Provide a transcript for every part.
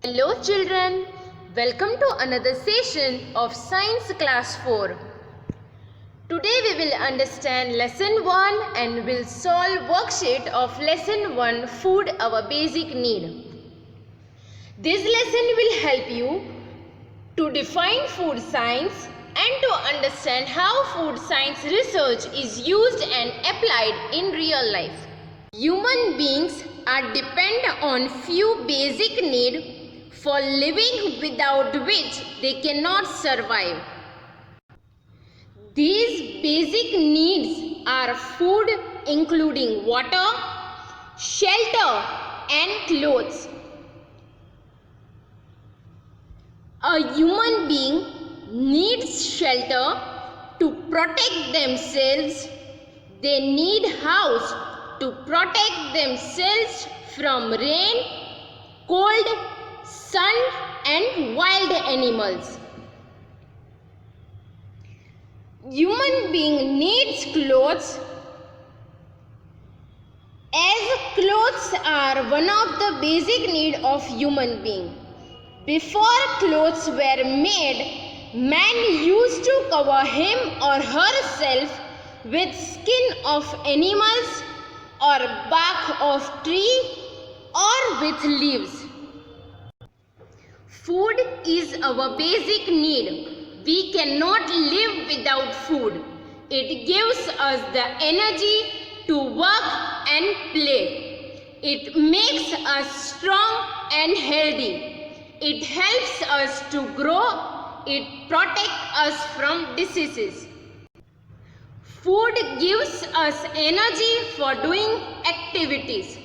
Hello children, welcome to another session of Science Class 4. Today we will understand Lesson 1 and will solve worksheet of Lesson 1 Food Our Basic Need. This lesson will help you to define food science and to understand how food science research is used and applied in real life. Human beings are dependent on few basic needs for living, without which they cannot survive. These basic needs are food, including water, shelter and clothes. A human being needs shelter to protect themselves. They need house to protect themselves from rain, cold, sun and wild animals. Human being needs clothes, as clothes are one of the basic needs of human being. Before clothes were made, man used to cover him or herself with skin of animals or bark of tree or with leaves. Food is our basic need. We cannot live without food. It gives us the energy to work and play. It makes us strong and healthy. It helps us to grow. It protects us from diseases. Food gives us energy for doing activities.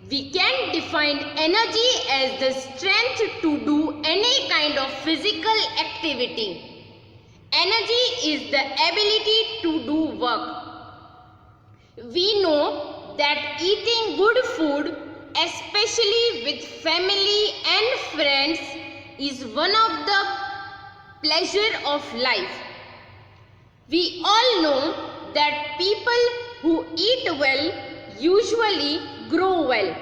We can define energy as the strength to do any kind of physical activity. Energy is the ability to do work. We know that eating good food, especially with family and friends, is one of the pleasure of life. We all know that people who eat well usually grow well.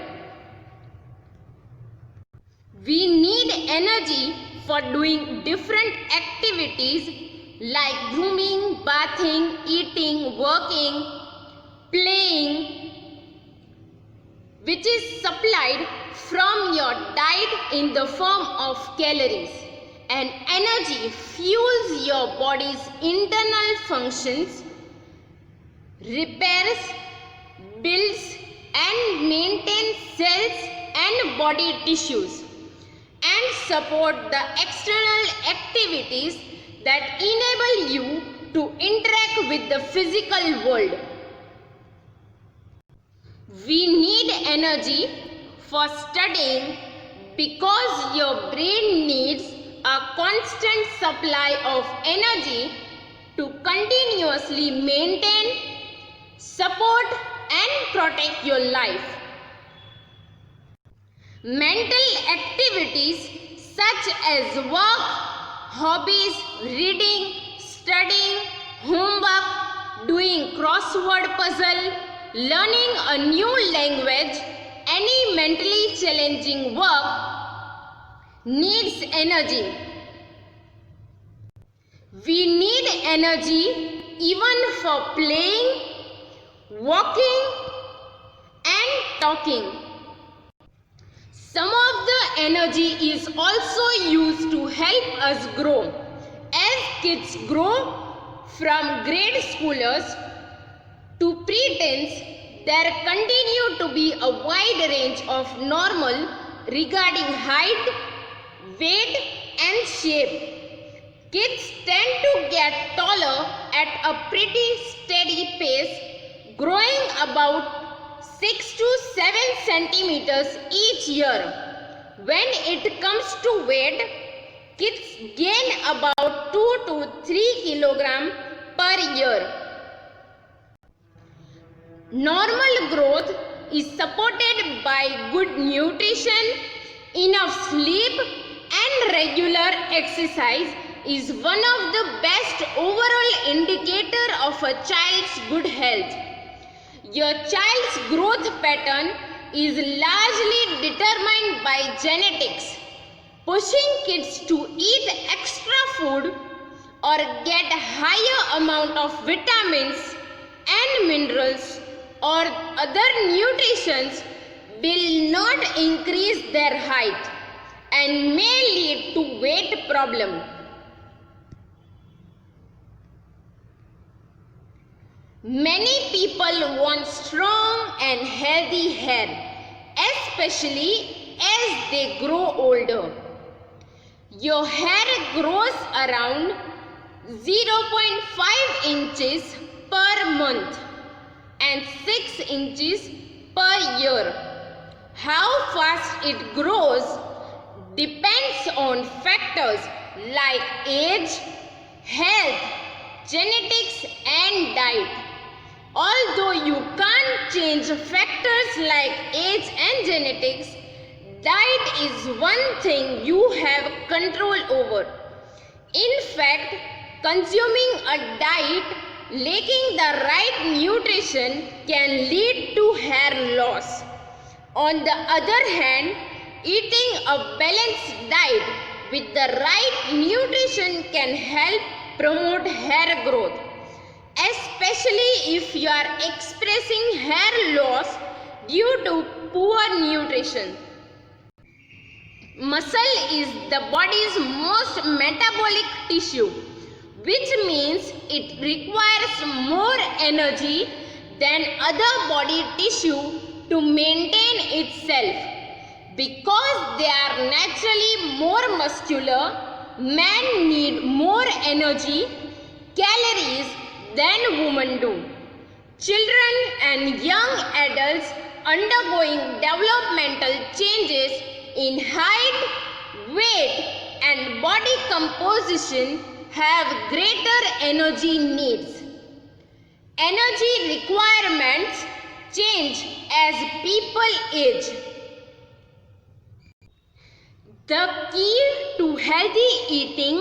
We need energy for doing different activities like grooming, bathing, eating, working, playing, which is supplied from your diet in the form of calories. And energy fuels your body's internal functions, repairs, builds and maintains cells and body tissues, and support the external activities that enable you to interact with the physical world. We need energy for studying because your brain needs a constant supply of energy to continuously maintain, support and protect your life. Mental activities such as work, hobbies, reading, studying, homework, doing crossword puzzle, learning a new language, any mentally challenging work needs energy. We need energy even for playing, walking and talking. Some of the energy is also used to help us grow. As kids grow from grade schoolers to preteens, there continue to be a wide range of normal regarding height, weight and shape. Kids tend to get taller at a pretty steady pace, growing about 6 to 7 centimeters each year. When it comes to weight, kids gain about 2 to 3 kilograms per year. Normal growth is supported by good nutrition, enough sleep and regular exercise is one of the best overall indicator of a child's good health. Your child's growth pattern is largely determined by genetics. pushing kids to eat extra food or get higher amount of vitamins and minerals or other nutrients will not increase their height and may lead to weight problem. Many people want strong and healthy hair, especially as they grow older. Your hair grows around 0.5 inches per month and 6 inches per year. How fast it grows depends on factors like age, health, genetics and diet. Although you can't change factors like age and genetics, diet is one thing you have control over. In fact, consuming a diet lacking the right nutrition can lead to hair loss. On the other hand, eating a balanced diet with the right nutrition can help promote hair growth, especially if you are experiencing hair loss due to poor nutrition. Muscle is the body's most metabolic tissue, which means it requires more energy than other body tissue to maintain itself. Because they are naturally more muscular, men need more energy, calories than women do. Children and young adults undergoing developmental changes in height, weight and body composition have greater energy needs. Energy requirements change as people age. The key to healthy eating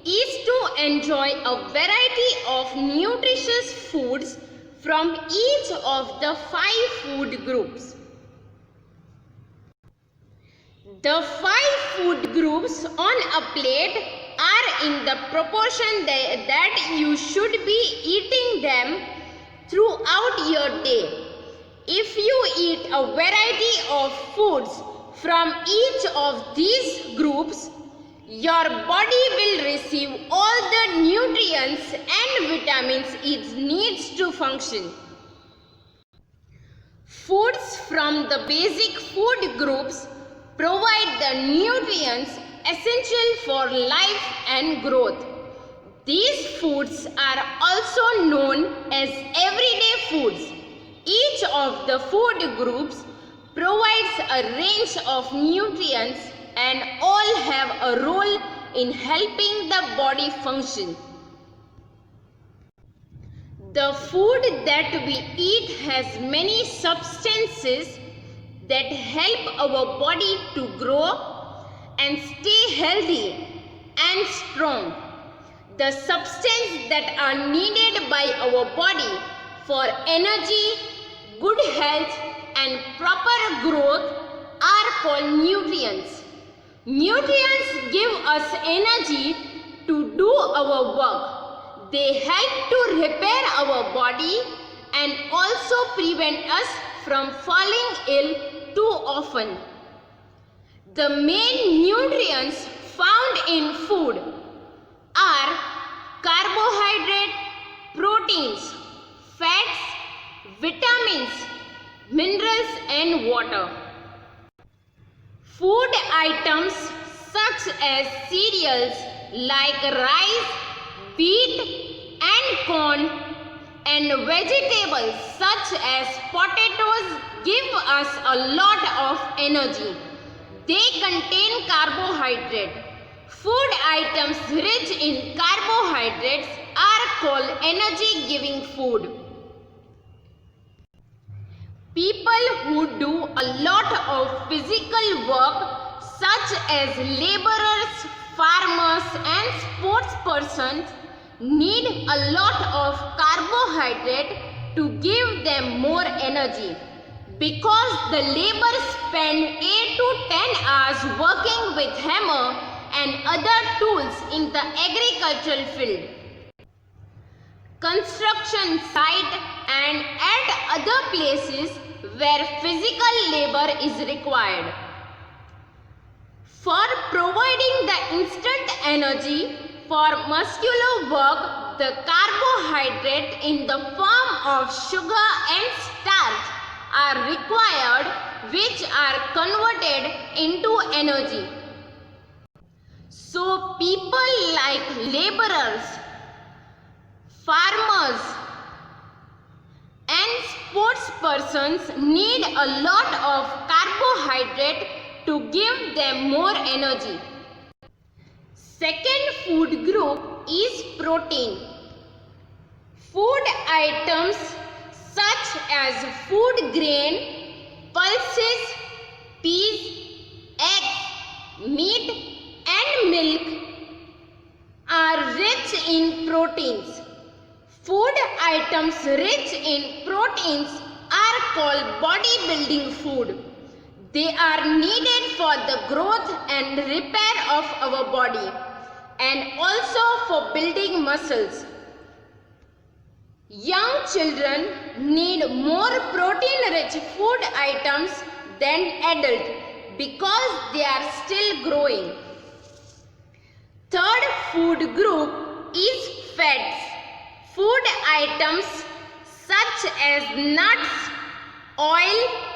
is to enjoy a variety of nutritious foods from each of the 5 food groups. The 5 food groups on a plate are in the proportion that you should be eating them throughout your day. If you eat a variety of foods from each of these groups, your body will receive all the nutrients and vitamins it needs to function. Foods from the basic food groups provide the nutrients essential for life and growth. These foods are also known as everyday foods. Each of the food groups provides a range of nutrients and all have a role in helping the body function. The food that we eat has many substances that help our body to grow and stay healthy and strong. The substances that are needed by our body for energy, good health and proper growth are called nutrients. Nutrients give us energy to do our work. They help to repair our body and also prevent us from falling ill too often. The main nutrients found in food are carbohydrate, proteins, fats, vitamins, minerals and water. Food items such as cereals like rice, wheat and corn and vegetables such as potatoes give us a lot of energy. They contain carbohydrate. Food items rich in carbohydrates are called energy-giving food. People who do a lot of physical work such as laborers, farmers and sports persons need a lot of carbohydrate to give them more energy. because the laborers spend 8 to 10 hours working with hammer and other tools in the agricultural field, construction site and at other places where physical labor is required. For providing the instant energy for muscular work, the carbohydrate in the form of sugar and starch are required, which are converted into energy. So people like laborers, farmers and sports persons need a lot of carbohydrate to give them more energy. Second food group is protein. Food items such as food grain, pulses, peas, eggs, meat and milk are rich in proteins. Food items rich in proteins are called bodybuilding food. They are needed for the growth and repair of our body and also for building muscles. Young children need more protein-rich food items than adults because they are still growing. Third food group is fats. Food items such as nuts, oil,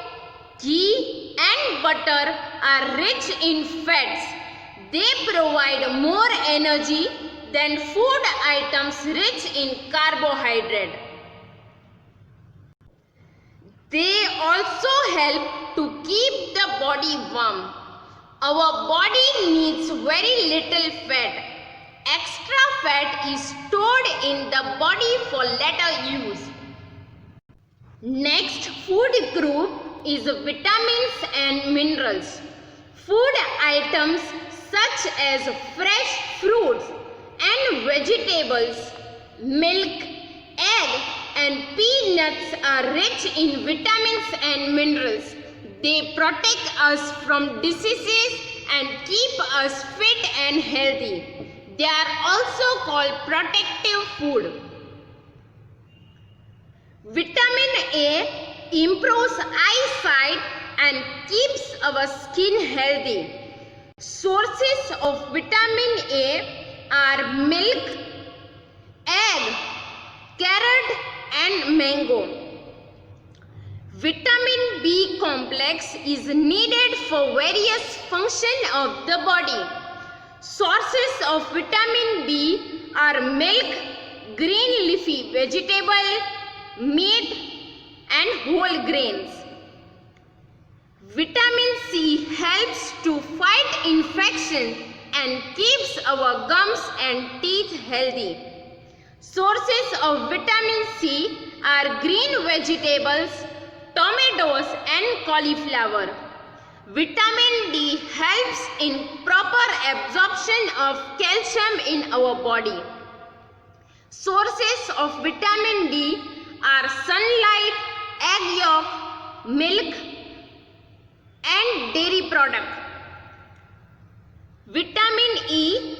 ghee and butter are rich in fats. They provide more energy than food items rich in carbohydrate. They also help to keep the body warm. Our body needs very little fat. Extra fat is stored in the body for later use. Next food group is vitamins and minerals. Food items such as fresh fruits and vegetables, milk, egg and peanuts are rich in vitamins and minerals. They protect us from diseases and keep us fit and healthy. They are also called protective food. Vitamin A improves eyesight and keeps our skin healthy. Sources of vitamin A are milk, egg, carrot and mango. Vitamin B complex is needed for various functions of the body. Sources of vitamin B are milk, green leafy vegetable, meat and whole grains. Vitamin C helps to fight infection and keeps our gums and teeth healthy. Sources of vitamin C are green vegetables, tomatoes and cauliflower. Vitamin D helps in proper absorption of calcium in our body. Sources of vitamin D are sunlight, egg yolk, milk and dairy product. Vitamin E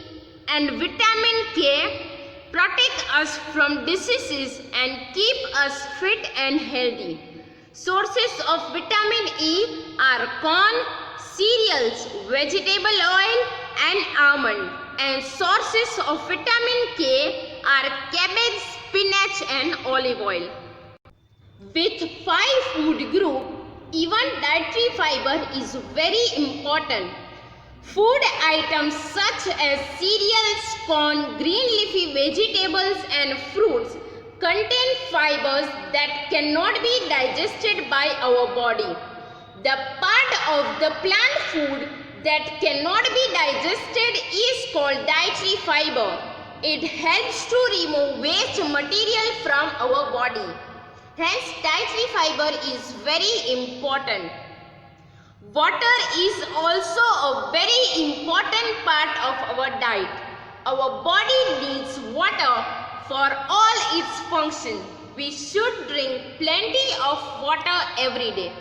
and vitamin K protect us from diseases and keep us fit and healthy. Sources of vitamin E are corn, cereals, vegetable oil and almond. And sources of vitamin K are cabbage, spinach and olive oil. With 5 food group, even dietary fiber is very important. Food items such as cereals, corn, green leafy vegetables and fruits contain fibers that cannot be digested by our body. The part of the plant food that cannot be digested is called dietary fiber. It helps to remove waste material from our body. Hence, dietary fiber is very important. Water is also a very important part of our diet. Our body needs water for all its functions. We should drink plenty of water every day.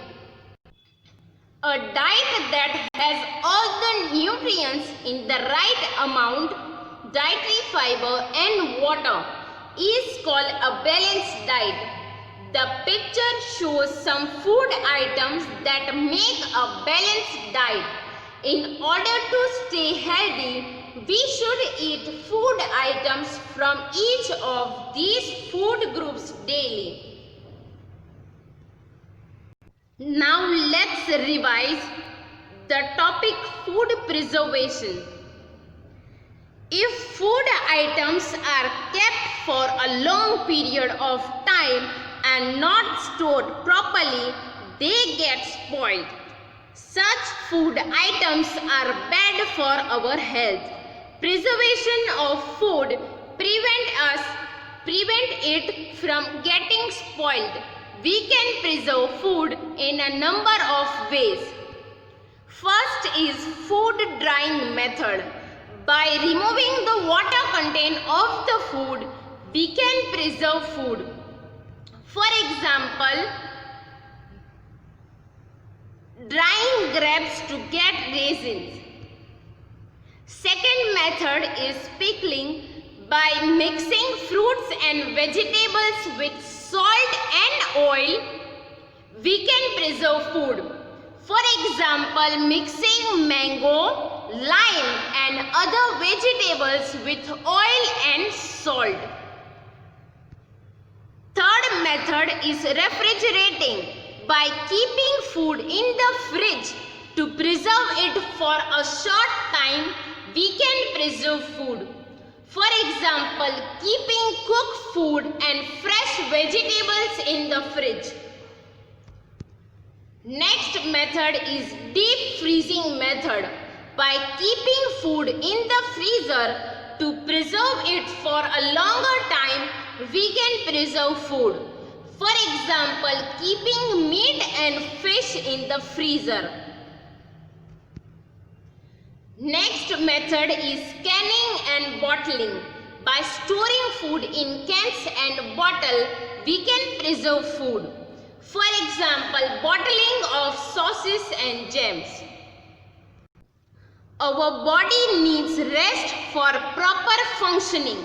A diet that has all the nutrients in the right amount, dietary fiber and water, is called a balanced diet. The picture shows some food items that make a balanced diet. In order to stay healthy, we should eat food items from each of these food groups daily. Now let's revise the topic food preservation. If food items are kept for a long period of time and not stored properly, they get spoiled. Such food items are bad for our health. Preservation of food prevent it from getting spoiled. We can preserve food in a number of ways. First is food drying method. By removing the water content of the food, we can preserve food. For example, drying grapes to get raisins. Second method is pickling. By mixing fruits and vegetables with salt and oil, we can preserve food. For example, mixing mango, lime and other vegetables with oil and salt. Third method is refrigerating. By keeping food in the fridge to preserve it for a short time, we can preserve food. For example, keeping cooked food and fresh vegetables in the fridge. Next method is deep freezing method. By keeping food in the freezer to preserve it for a longer time, we can preserve food. For example, keeping meat and fish in the freezer. Next method is canning and bottling. By storing food in cans and bottle, we can preserve food. For example, bottling of sauces and jams. Our body needs rest for proper functioning.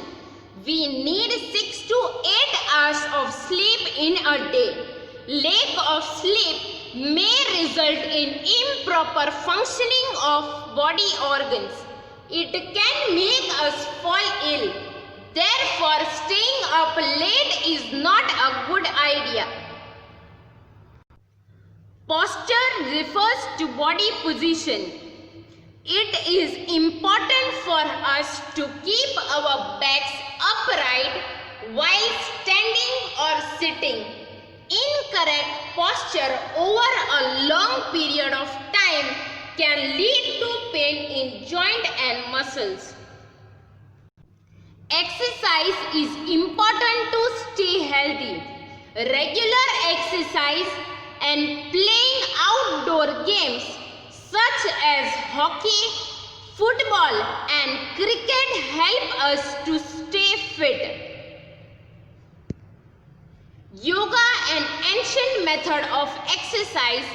We need 6 to 8 hours of sleep in a day. Lack of sleep may result in improper functioning of body organs. It can make us fall ill. Therefore, staying up late is not a good idea. Posture refers to body position. It is important for us to keep our backs upright while standing or sitting. Incorrect posture over a long period of time can lead to pain in joint and muscles. Exercise is important to stay healthy. Regular exercise and playing outdoor games such as hockey, football and cricket help us to stay fit. Yoga, an ancient method of exercise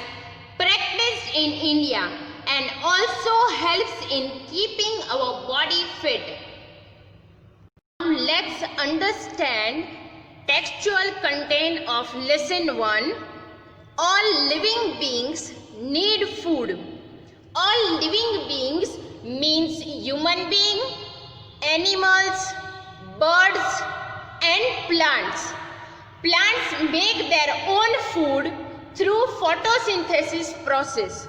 practiced in India and also helps in keeping our body fit. Now let's understand textual content of lesson 1. All living beings need food. All living beings means human being, animals, birds and plants. Plants make their own food through photosynthesis process.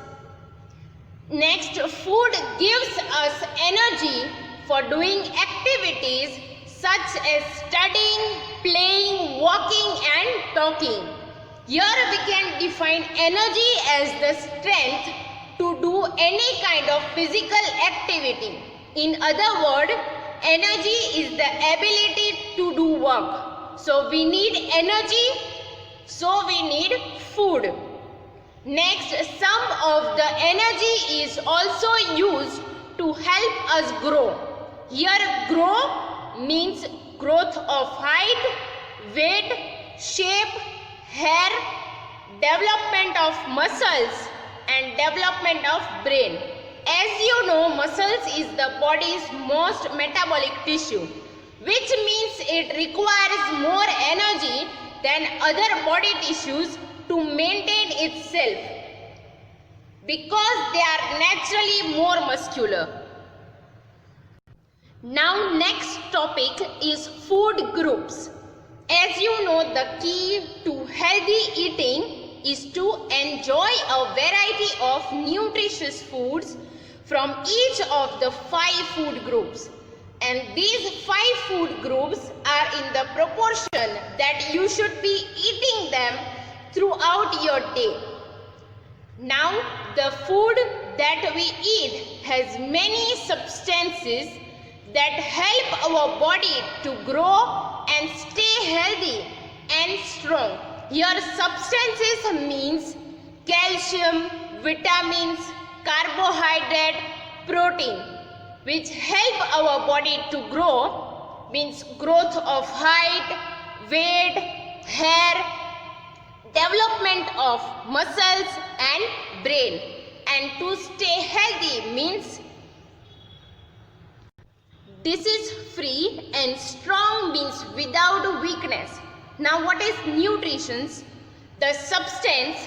Next, food gives us energy for doing activities such as studying, playing, walking and talking. Here we can define energy as the strength to do any kind of physical activity. In other words, energy is the ability to do work. So we need energy, so we need food. Next, some of the energy is also used to help us grow. Here grow means growth of height, weight, shape, hair, development of muscles, and development of brain. As you know, muscles is the body's most metabolic tissue, which means it requires more energy than other body tissues to maintain itself because they are naturally more muscular. Now next topic is food groups. As you know, the key to healthy eating is to enjoy a variety of nutritious foods from each of the 5 food groups. And these 5 food groups are in the proportion that you should be eating them throughout your day. Now, the food that we eat has many substances that help our body to grow and stay healthy and strong. Here, substances means calcium, vitamins, carbohydrate, protein, which help our body to grow, means growth of height, weight, hair, development of muscles and brain. And to stay healthy means disease free and strong means without weakness. Now what is nutrition? The substance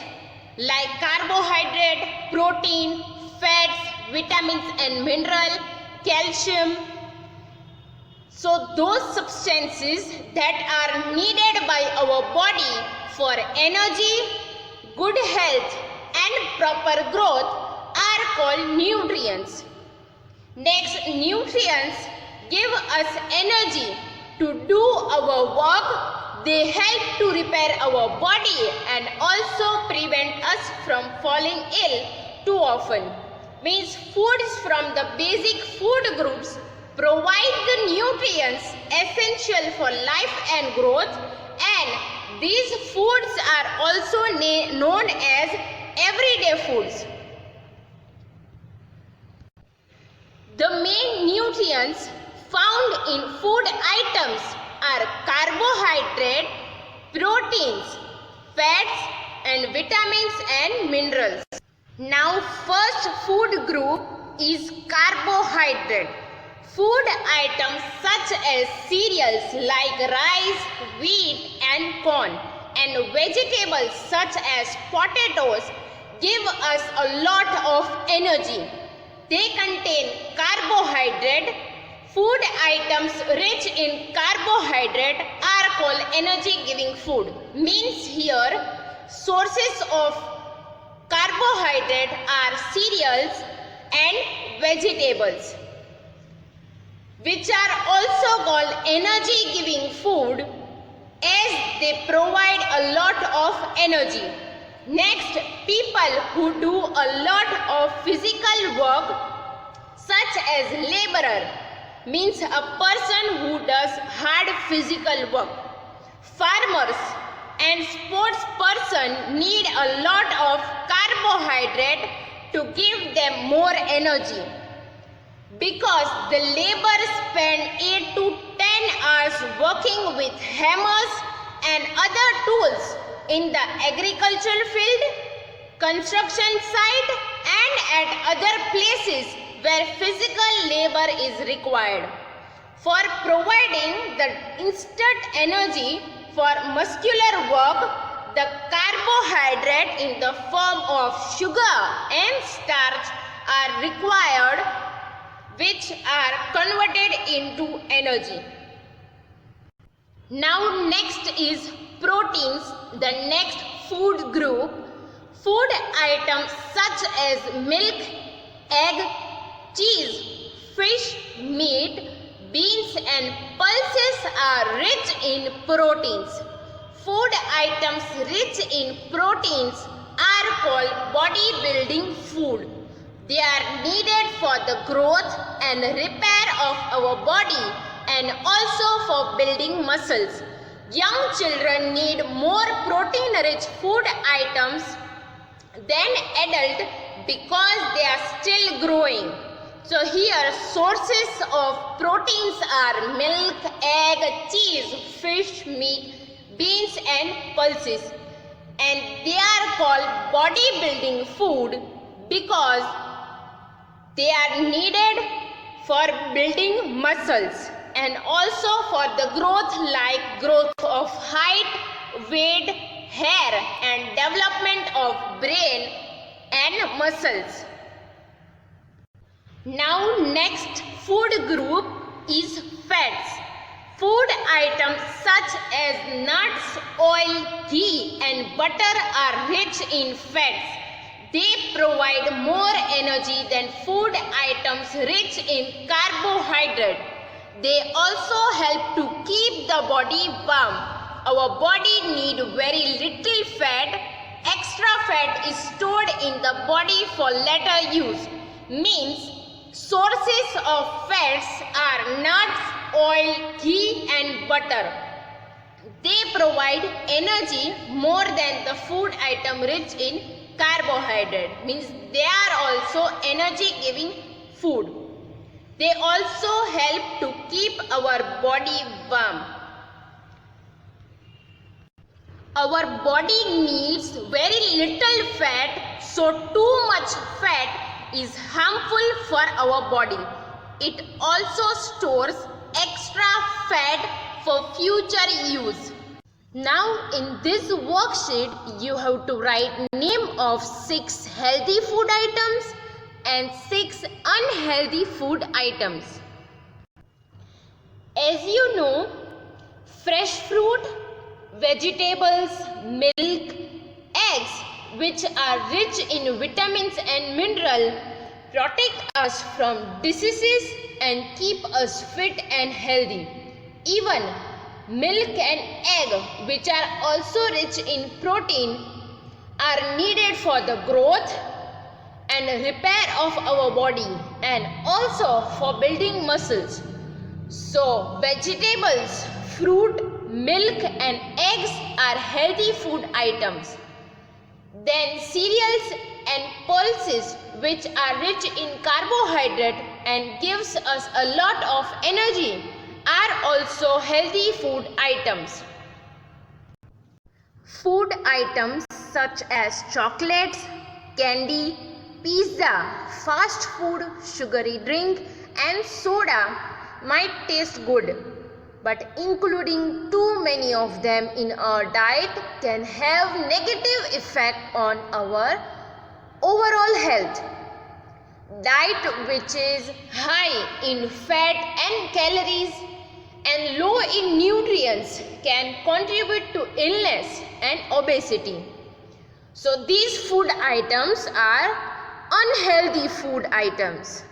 like carbohydrate, protein, fats, vitamins and mineral, calcium. So those substances that are needed by our body for energy, good health and proper growth are called nutrients. Next, nutrients give us energy to do our work. They help to repair our body and also prevent us from falling ill too often. Means foods from the basic food groups provide the nutrients essential for life and growth, and these foods are also known as everyday foods. The main nutrients found in food items are carbohydrate, proteins, fats and vitamins and minerals. Now first food group is carbohydrate. Food items such as cereals like rice, wheat and corn, and vegetables such as potatoes give us a lot of energy. They contain carbohydrate. Food items rich in carbohydrate are called energy giving food. Means here sources of carbohydrate are cereals and vegetables, which are also called energy giving food as they provide a lot of energy. Next, people who do a lot of physical work such as laborer, means a person who does hard physical work. Farmers and sports person need a lot of carbohydrate to give them more energy, because the labor spend 8 to 10 hours working with hammers and other tools in the agricultural field, construction site and at other places where physical labor is required. For providing the instant energy for muscular work, the carbohydrate in the form of sugar and starch are required, which are converted into energy. Now next is proteins, the next food group. Food items such as milk, egg, cheese, fish, meat, beans and pulses are rich in proteins. Food items rich in proteins are called bodybuilding food. They are needed for the growth and repair of our body and also for building muscles. Young children need more protein-rich food items than adult because they are still growing. So here sources of proteins are milk, egg, cheese, fish, meat, beans and pulses. and they are called bodybuilding food because they are needed for building muscles and also for the growth like growth of height, weight, hair and development of brain and muscles. Now next food group is fats. Food items such as nuts, oil, ghee and butter are rich in fats. They provide more energy than food items rich in carbohydrate. They also help to keep the body warm. Our body needs very little fat. Extra fat is stored in the body for later use. Means sources of fats are nuts, oil, ghee and butter. They provide energy more than the food item rich in carbohydrate. Means they are also energy giving food. They also help to keep our body warm. Our body needs very little fat, so too much fat is harmful for our body. It also stores extra fat for future use. Now in this worksheet you have to write name of 6 healthy food items and 6 unhealthy food items. As you know, fresh fruit, vegetables, milk, eggs which are rich in vitamins and minerals protect us from diseases and keep us fit and healthy. Even milk and egg which are also rich in protein are needed for the growth and repair of our body and also for building muscles. So vegetables, fruit, milk and eggs are healthy food items. Then cereals and pulses which are rich in carbohydrate and gives us a lot of energy are also healthy food items. Food items such as chocolates, candy, pizza, fast food, sugary drink and soda might taste good, but including too many of them in our diet can have negative effect on our overall health. Diet which is high in fat and calories and low in nutrients can contribute to illness and obesity. So these food items are unhealthy food items.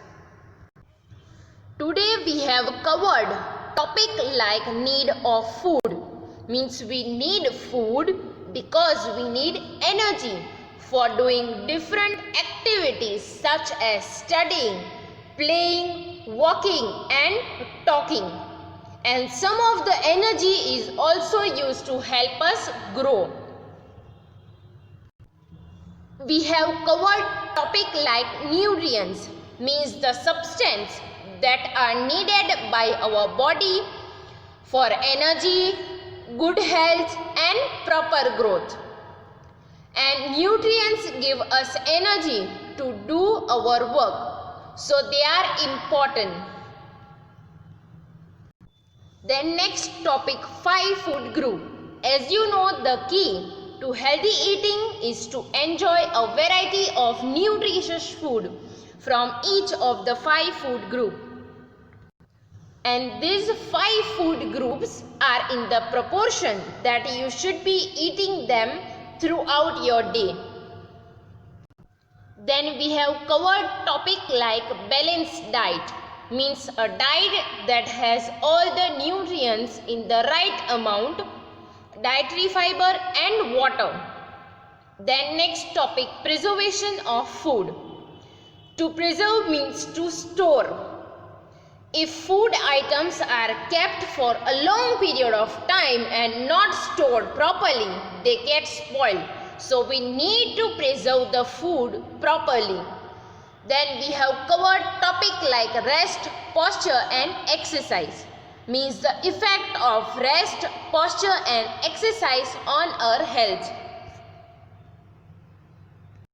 Today we have covered topic like need of food. Means we need food because we need energy for doing different activities such as studying, playing, walking and talking. And some of the energy is also used to help us grow. We have covered topic like nutrients, means the substance that are needed by our body for energy, good health and proper growth. And nutrients give us energy to do our work, so they are important. Then next topic, 5 food group. As you know, the key to healthy eating is to enjoy a variety of nutritious food from each of the 5 food group. And these 5 food groups are in the proportion that you should be eating them throughout your day. Then we have covered topic like balanced diet, means a diet that has all the nutrients in the right amount, dietary fiber and water. Then next topic, preservation of food. To preserve means to store. If food items are kept for a long period of time and not stored properly, they get spoiled. So we need to preserve the food properly. Then we have covered topic like rest, posture and exercise. Means the effect of rest, posture and exercise on our health.